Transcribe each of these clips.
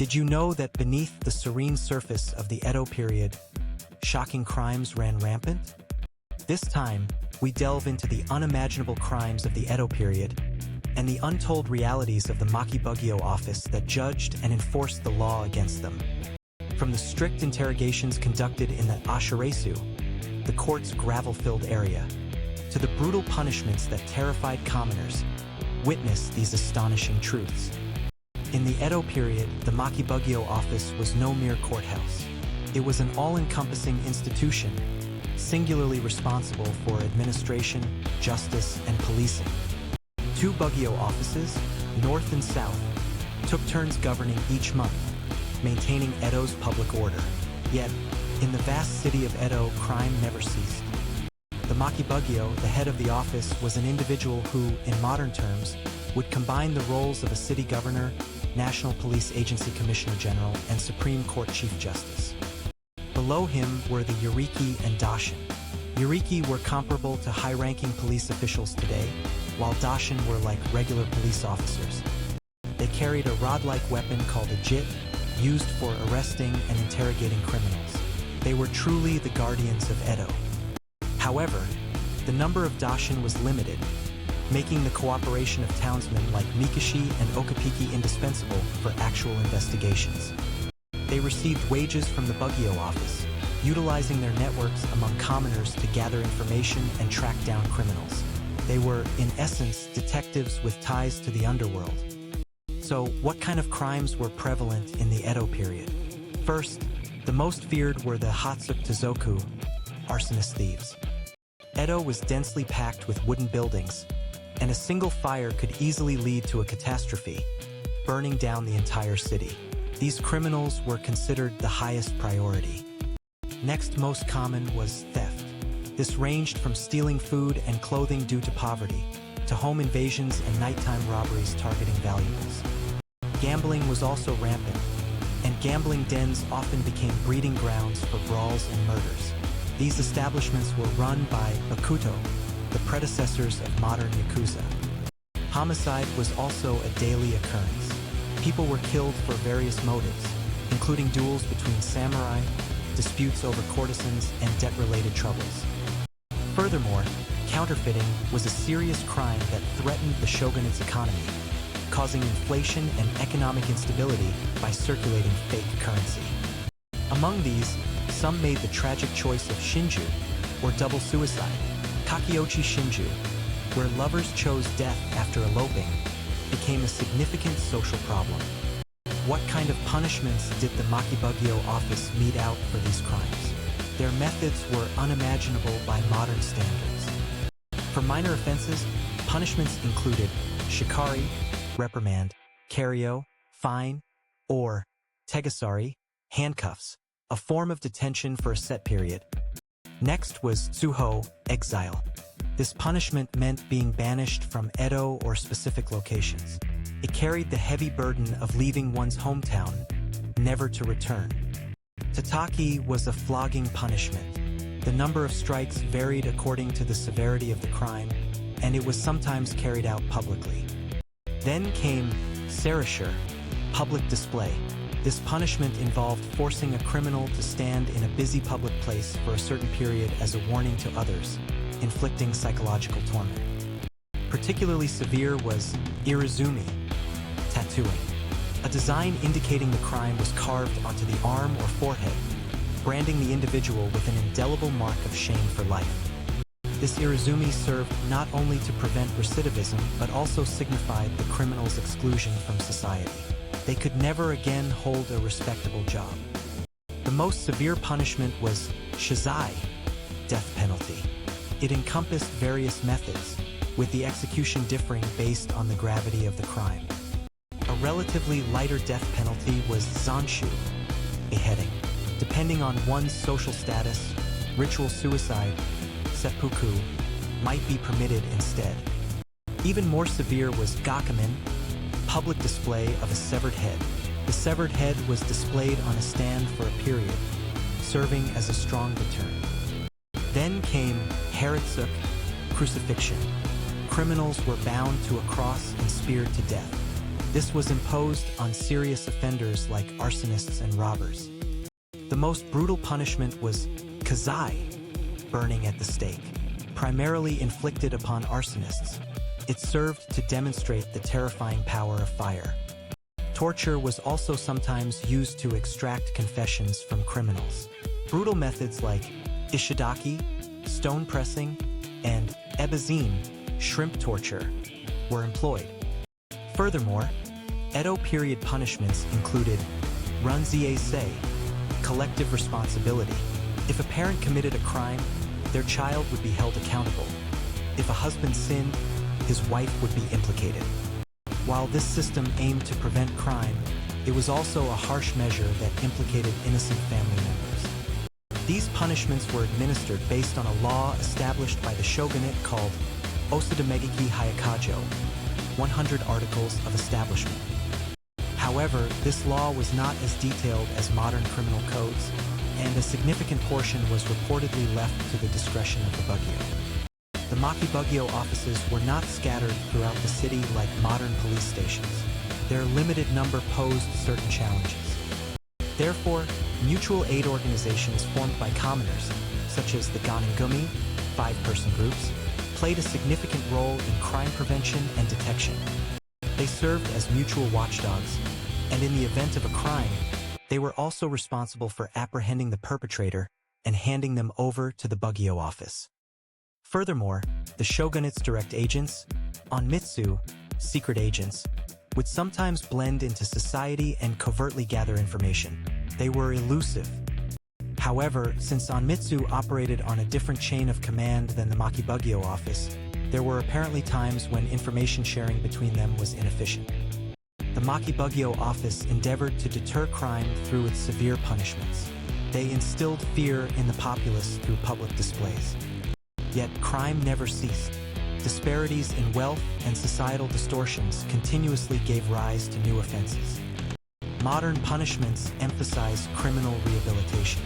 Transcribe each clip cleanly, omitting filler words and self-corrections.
Did you know that beneath the serene surface of the Edo period, shocking crimes ran rampant? This time, we delve into the unimaginable crimes of the Edo period and the untold realities of the Machi-Bugyo office that judged and enforced the law against them. From the strict interrogations conducted in the Ashiresu, the court's gravel-filled area, to the brutal punishments that terrified commoners, witness these astonishing truths. In the Edo period, the Machi-Bugyo office was no mere courthouse. It was an all-encompassing institution, singularly responsible for administration, justice, and policing. Two Bugyo offices, north and south, took turns governing each month, maintaining Edo's public order. Yet, in the vast city of Edo, crime never ceased. The Machi-Bugyo, the head of the office, was an individual who, in modern terms, would combine the roles of a city governor, National Police Agency Commissioner General, and Supreme Court Chief Justice. Below him were the Yuriki and Dashin. Yuriki were comparable to high-ranking police officials today, while Dashin were like regular police officers. They carried a rod-like weapon called a jit, used for arresting and interrogating criminals. They were truly the guardians of Edo. However, the number of Dashin was limited, making the cooperation of townsmen like Mikashi and Okapiki indispensable for actual investigations. They received wages from the Bugyo office, utilizing their networks among commoners to gather information and track down criminals. They were, in essence, detectives with ties to the underworld. So, what kind of crimes were prevalent in the Edo period? First, the most feared were the Hatsuk Tozoku, arsonist thieves. Edo was densely packed with wooden buildings, and a single fire could easily lead to a catastrophe, burning down the entire city. These criminals were considered the highest priority. Next most common was theft. This ranged from stealing food and clothing due to poverty, to home invasions and nighttime robberies targeting valuables. Gambling was also rampant, and gambling dens often became breeding grounds for brawls and murders. These establishments were run by bakuto, the predecessors of modern yakuza. Homicide was also a daily occurrence. People were killed for various motives, including duels between samurai, disputes over courtesans, and debt-related troubles. Furthermore, counterfeiting was a serious crime that threatened the shogunate's economy, causing inflation and economic instability by circulating fake currency. Among these, some made the tragic choice of shinju, or double suicide. Kakiochi shinju, where lovers chose death after eloping, became a significant social problem. What kind of punishments did the Machi-Bugyo office mete out for these crimes? Their methods were unimaginable by modern standards. For minor offenses, punishments included shikari, reprimand, kario, fine, or tegasari, handcuffs, a form of detention for a set period. Next was tsuho, exile. This punishment meant being banished from Edo or specific locations. It carried the heavy burden of leaving one's hometown, never to return. Tataki was a flogging punishment. The number of strikes varied according to the severity of the crime, and it was sometimes carried out publicly. Then came serashur, public display. This punishment involved forcing a criminal to stand in a busy public place for a certain period as a warning to others, inflicting psychological torment. Particularly severe was Irezumi, tattooing. A design indicating the crime was carved onto the arm or forehead, branding the individual with an indelible mark of shame for life. This Irezumi served not only to prevent recidivism, but also signified the criminal's exclusion from society. They could never again hold a respectable job. The most severe punishment was shizai, death penalty. It encompassed various methods, with the execution differing based on the gravity of the crime. A relatively lighter death penalty was zanshu, beheading. Depending on one's social status, ritual suicide, seppuku, might be permitted instead. Even more severe was gakumen, public display of a severed head. The severed head was displayed on a stand for a period, serving as a strong deterrent. Then came haratsuk, crucifixion. Criminals were bound to a cross and speared to death. This was imposed on serious offenders like arsonists and robbers. The most brutal punishment was kazai, burning at the stake, primarily inflicted upon arsonists. It served to demonstrate the terrifying power of fire. Torture was also sometimes used to extract confessions from criminals. Brutal methods like ishidaki, stone pressing, and ebazine, shrimp torture, were employed. Furthermore, Edo period punishments included runzie-sei, collective responsibility. If a parent committed a crime, their child would be held accountable. If a husband sinned, his wife would be implicated. While this system aimed to prevent crime, it was also a harsh measure that implicated innocent family members. These punishments were administered based on a law established by the shogunate called Osadamegiki Hayakajo, 100 Articles of Establishment. However, this law was not as detailed as modern criminal codes, and a significant portion was reportedly left to the discretion of the Bugyo. The Machi-Bugyo offices were not scattered throughout the city like modern police stations. Their limited number posed certain challenges. Therefore, mutual aid organizations formed by commoners, such as the Ganengumi, 5-person groups, played a significant role in crime prevention and detection. They served as mutual watchdogs, and in the event of a crime, they were also responsible for apprehending the perpetrator and handing them over to the Bugyo office. Furthermore, the shogunate's direct agents, onmitsu, secret agents, would sometimes blend into society and covertly gather information. They were elusive. However, since onmitsu operated on a different chain of command than the Machi-Bugyo office, there were apparently times when information sharing between them was inefficient. The Machi-Bugyo office endeavored to deter crime through its severe punishments. They instilled fear in the populace through public displays. Yet crime never ceased. Disparities in wealth and societal distortions continuously gave rise to new offenses. Modern punishments emphasize criminal rehabilitation.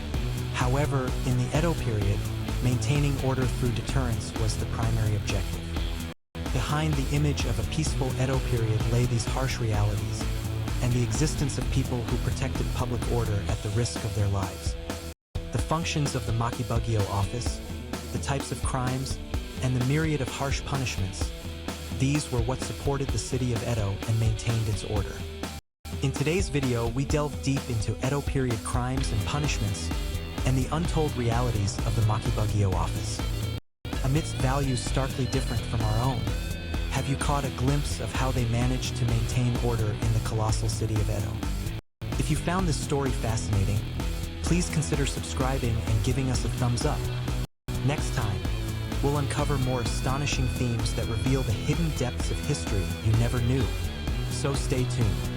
However, in the Edo period, maintaining order through deterrence was the primary objective. Behind the image of a peaceful Edo period lay these harsh realities, and the existence of people who protected public order at the risk of their lives. The functions of the Machi-Bugyo office, the types of crimes, and the myriad of harsh punishments, these were what supported the city of Edo and maintained its order. In today's video, we delve deep into Edo period crimes and punishments, and the untold realities of the Machi-Bugyo office. Amidst values starkly different from our own, have you caught a glimpse of how they managed to maintain order in the colossal city of Edo? If you found this story fascinating, please consider subscribing and giving us a thumbs up. Next time, we'll uncover more astonishing themes that reveal the hidden depths of history you never knew. So stay tuned.